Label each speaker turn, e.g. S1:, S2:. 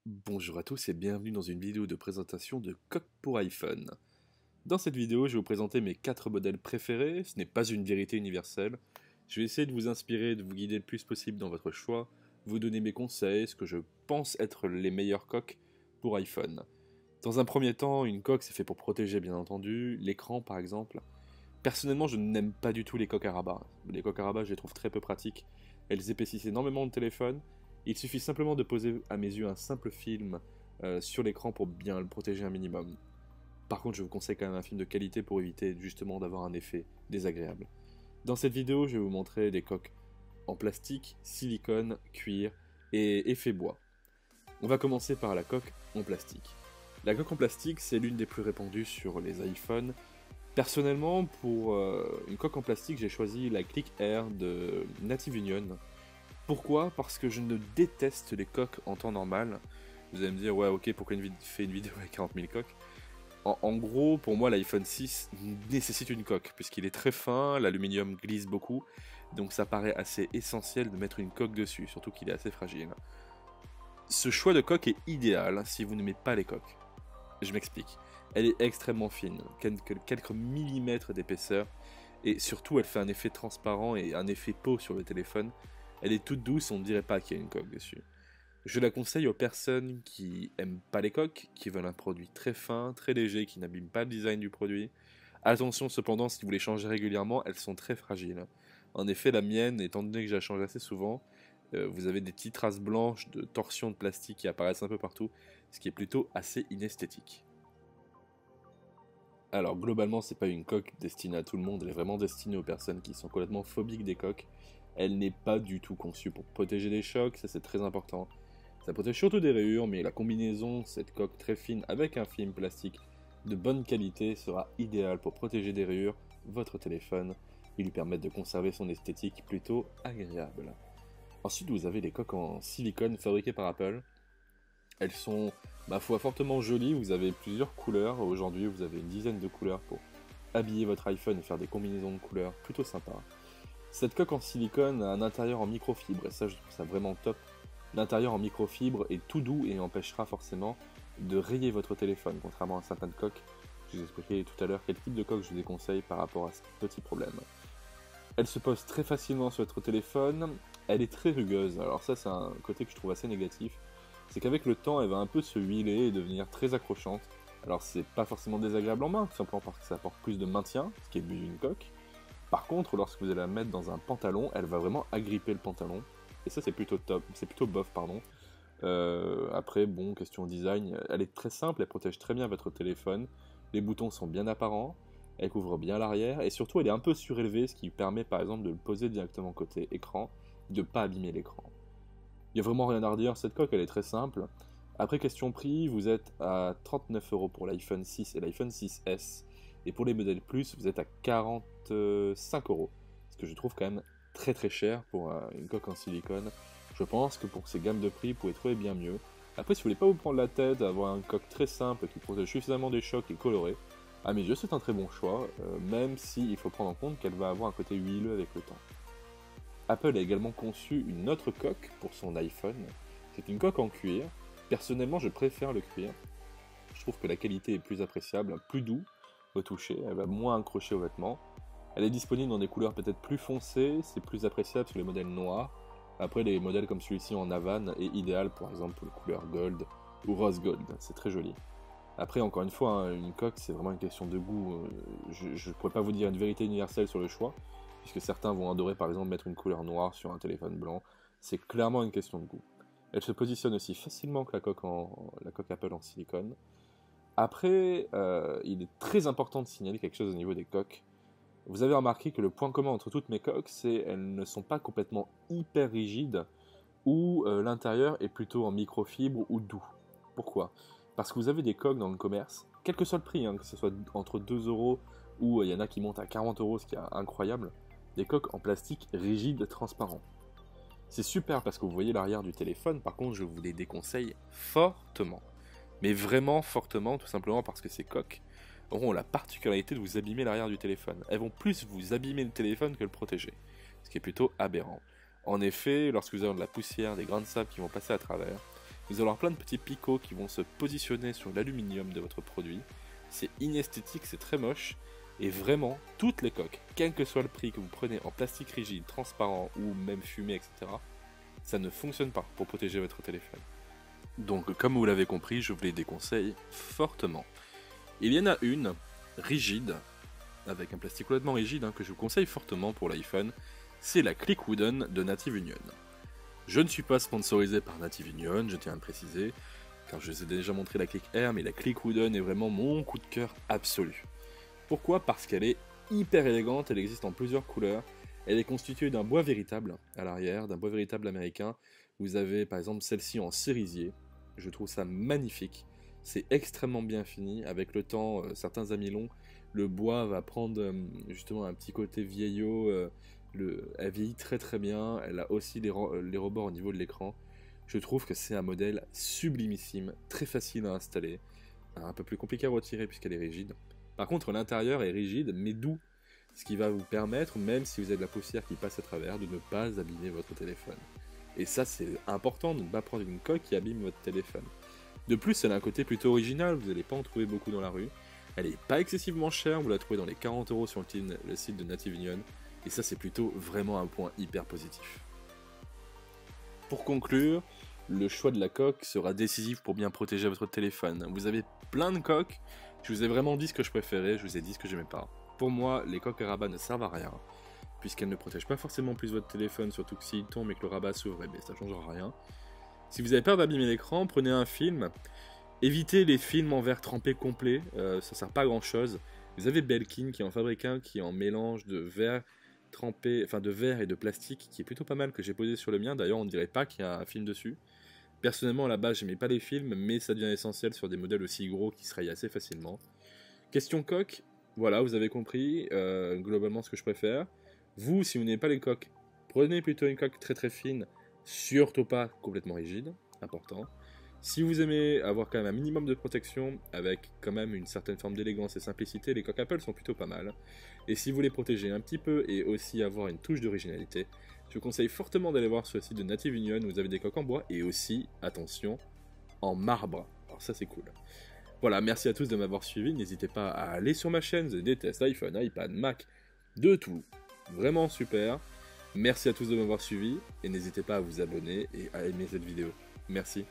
S1: Bonjour à tous et bienvenue dans une vidéo de présentation de coques pour iPhone. Dans cette vidéo, je vais vous présenter mes 4 modèles préférés. Ce n'est pas une vérité universelle. Je vais essayer de vous inspirer, de vous guider le plus possible dans votre choix, vous donner mes conseils, ce que je pense être les meilleures coques pour iPhone. Dans un premier temps, une coque c'est fait pour protéger bien entendu, l'écran par exemple. Personnellement, je n'aime pas du tout les coques à rabat. Les coques à rabat, je les trouve très peu pratiques. Elles épaississent énormément le téléphone. Il suffit simplement de poser à mes yeux un simple film sur l'écran pour bien le protéger un minimum. Par contre, je vous conseille quand même un film de qualité pour éviter justement d'avoir un effet désagréable. Dans cette vidéo, je vais vous montrer des coques en plastique, silicone, cuir et effet bois. On va commencer par la coque en plastique. La coque en plastique, c'est l'une des plus répandues sur les iPhones. Personnellement, pour une coque en plastique, j'ai choisi la Click Air de Native Union. Pourquoi? Parce que je ne déteste les coques en temps normal. Vous allez me dire, ouais, ok, pourquoi fait une vidéo avec 40 000 coques? En gros, pour moi, l'iPhone 6 nécessite une coque, puisqu'il est très fin, l'aluminium glisse beaucoup, donc ça paraît assez essentiel de mettre une coque dessus, surtout qu'il est assez fragile. Ce choix de coque est idéal si vous n'aimez pas les coques. Je m'explique. Elle est extrêmement fine, quelques millimètres d'épaisseur, et surtout elle fait un effet transparent et un effet peau sur le téléphone. Elle est toute douce, on ne dirait pas qu'il y a une coque dessus. Je la conseille aux personnes qui aiment pas les coques, qui veulent un produit très fin, très léger, qui n'abîme pas le design du produit. Attention cependant, si vous les changez régulièrement, elles sont très fragiles. En effet, la mienne, étant donné que je la change assez souvent, vous avez des petites traces blanches de torsion de plastique qui apparaissent un peu partout, ce qui est plutôt assez inesthétique. Alors globalement, c'est pas une coque destinée à tout le monde, elle est vraiment destinée aux personnes qui sont complètement phobiques des coques. Elle n'est pas du tout conçue pour protéger des chocs, ça c'est très important. Ça protège surtout des rayures, mais la combinaison, cette coque très fine avec un film plastique de bonne qualité sera idéale pour protéger des rayures votre téléphone et lui permettre de conserver son esthétique plutôt agréable. Ensuite, vous avez les coques en silicone fabriquées par Apple. Elles sont, ma foi, fortement jolies. Vous avez plusieurs couleurs. Aujourd'hui, vous avez une dizaine de couleurs pour habiller votre iPhone et faire des combinaisons de couleurs plutôt sympas. Cette coque en silicone a un intérieur en microfibre, et ça, je trouve ça vraiment top. L'intérieur en microfibre est tout doux et empêchera forcément de rayer votre téléphone, contrairement à certaines coques. Je vous expliquerai tout à l'heure quel type de coque je vous déconseille par rapport à ce petit problème. Elle se pose très facilement sur votre téléphone. Elle est très rugueuse. Alors ça, c'est un côté que je trouve assez négatif. C'est qu'avec le temps, elle va un peu se huiler et devenir très accrochante. Alors c'est pas forcément désagréable en main, tout simplement parce que ça apporte plus de maintien, ce qui est le but d'une coque. Par contre, lorsque vous allez la mettre dans un pantalon, elle va vraiment agripper le pantalon. Et ça, c'est plutôt top, c'est plutôt bof, pardon. Après, bon, question design, elle est très simple, elle protège très bien votre téléphone. Les boutons sont bien apparents, elle couvre bien l'arrière, et surtout, elle est un peu surélevée, ce qui permet par exemple de le poser directement côté écran, de ne pas abîmer l'écran. Il n'y a vraiment rien à redire, cette coque, elle est très simple. Après, question prix, vous êtes à 39 € pour l'iPhone 6 et l'iPhone 6S. Et pour les modèles Plus, vous êtes à 45 €. Ce que je trouve quand même très très cher pour une coque en silicone. Je pense que pour ces gammes de prix, vous pouvez trouver bien mieux. Après, si vous voulez pas vous prendre la tête, avoir une coque très simple qui protège suffisamment des chocs et colorée, à mes yeux, c'est un très bon choix, même s'il faut prendre en compte qu'elle va avoir un côté huileux avec le temps. Apple a également conçu une autre coque pour son iPhone. C'est une coque en cuir. Personnellement, je préfère le cuir. Je trouve que la qualité est plus appréciable, plus doux au toucher, elle va moins accrocher aux vêtements. Elle est disponible dans des couleurs peut-être plus foncées, c'est plus appréciable sur les modèles noirs. Après, les modèles comme celui-ci en Havane est idéal pour exemple pour les couleurs gold ou rose gold, c'est très joli. Après, encore une fois, hein, une coque c'est vraiment une question de goût. Je ne pourrais pas vous dire une vérité universelle sur le choix, puisque certains vont adorer par exemple mettre une couleur noire sur un téléphone blanc. C'est clairement une question de goût. Elle se positionne aussi facilement que la coque Apple en silicone. Après, il est très important de signaler quelque chose au niveau des coques. Vous avez remarqué que le point commun entre toutes mes coques, c'est qu'elles ne sont pas complètement hyper rigides, ou l'intérieur est plutôt en microfibre ou doux. Pourquoi? Parce que vous avez des coques dans le commerce, quel que soit le prix, hein, que ce soit entre 2 € ou il y en a qui montent à 40 €, ce qui est incroyable, des coques en plastique rigide transparent. C'est super parce que vous voyez l'arrière du téléphone, par contre je vous les déconseille fortement. Mais vraiment fortement, tout simplement parce que ces coques auront la particularité de vous abîmer l'arrière du téléphone. Elles vont plus vous abîmer le téléphone que le protéger, ce qui est plutôt aberrant. En effet, lorsque vous avez de la poussière, des grains de sable qui vont passer à travers, vous allez avoir plein de petits picots qui vont se positionner sur l'aluminium de votre produit. C'est inesthétique, c'est très moche. Et vraiment, toutes les coques, quel que soit le prix que vous prenez en plastique rigide, transparent ou même fumé, etc., ça ne fonctionne pas pour protéger votre téléphone. Donc, comme vous l'avez compris, je vous les déconseille fortement. Il y en a une, rigide, avec un plastique complètement rigide, que je vous conseille fortement pour l'iPhone, c'est la Click Wooden de Native Union. Je ne suis pas sponsorisé par Native Union, je tiens à le préciser, car je vous ai déjà montré la Click Air, mais la Click Wooden est vraiment mon coup de cœur absolu. Pourquoi? Parce qu'elle est hyper élégante, elle existe en plusieurs couleurs, elle est constituée d'un bois véritable à l'arrière, d'un bois véritable américain. Vous avez par exemple celle-ci en cerisier, je trouve ça magnifique, c'est extrêmement bien fini, avec le temps, certains amis longs, le bois va prendre justement un petit côté vieillot, elle vieillit très très bien, elle a aussi les rebords au niveau de l'écran. Je trouve que c'est un modèle sublimissime, très facile à installer, un peu plus compliqué à retirer puisqu'elle est rigide. Par contre, l'intérieur est rigide mais doux, ce qui va vous permettre, même si vous avez de la poussière qui passe à travers, de ne pas abîmer votre téléphone. Et ça, c'est important de ne pas prendre une coque qui abîme votre téléphone. De plus, elle a un côté plutôt original, vous n'allez pas en trouver beaucoup dans la rue. Elle n'est pas excessivement chère, vous la trouvez dans les 40 € sur le site de Native Union. Et ça, c'est plutôt vraiment un point hyper positif. Pour conclure, le choix de la coque sera décisif pour bien protéger votre téléphone. Vous avez plein de coques, je vous ai vraiment dit ce que je préférais, je vous ai dit ce que j'aimais pas. Pour moi, les coques à rabat ne servent à rien, puisqu'elles ne protègent pas forcément plus votre téléphone, surtout que s'il tombe et que le rabat s'ouvre, eh bien, ça ne changera rien. Si vous avez peur d'abîmer l'écran, prenez un film. Évitez les films en verre trempé complet, ça sert pas à grand chose. Vous avez Belkin qui en fabrique un qui est en mélange de verre trempé, enfin de verre et de plastique, qui est plutôt pas mal, que j'ai posé sur le mien. D'ailleurs, on ne dirait pas qu'il y a un film dessus. Personnellement, à la base, j'aimais pas les films, mais ça devient essentiel sur des modèles aussi gros qui se rayent assez facilement. Question coque, voilà, vous avez compris globalement ce que je préfère. Vous, si vous n'aimez pas les coques, prenez plutôt une coque très très fine, surtout pas complètement rigide, important. Si vous aimez avoir quand même un minimum de protection, avec quand même une certaine forme d'élégance et simplicité, les coques Apple sont plutôt pas mal. Et si vous voulez protéger un petit peu et aussi avoir une touche d'originalité, je vous conseille fortement d'aller voir sur le site de Native Union, où vous avez des coques en bois et aussi, attention, en marbre. Alors ça c'est cool. Voilà, merci à tous de m'avoir suivi, n'hésitez pas à aller sur ma chaîne, vous avez des tests iPhone, iPad, Mac, de tout. Vraiment super. Merci à tous de m'avoir suivi, et n'hésitez pas à vous abonner et à aimer cette vidéo. Merci.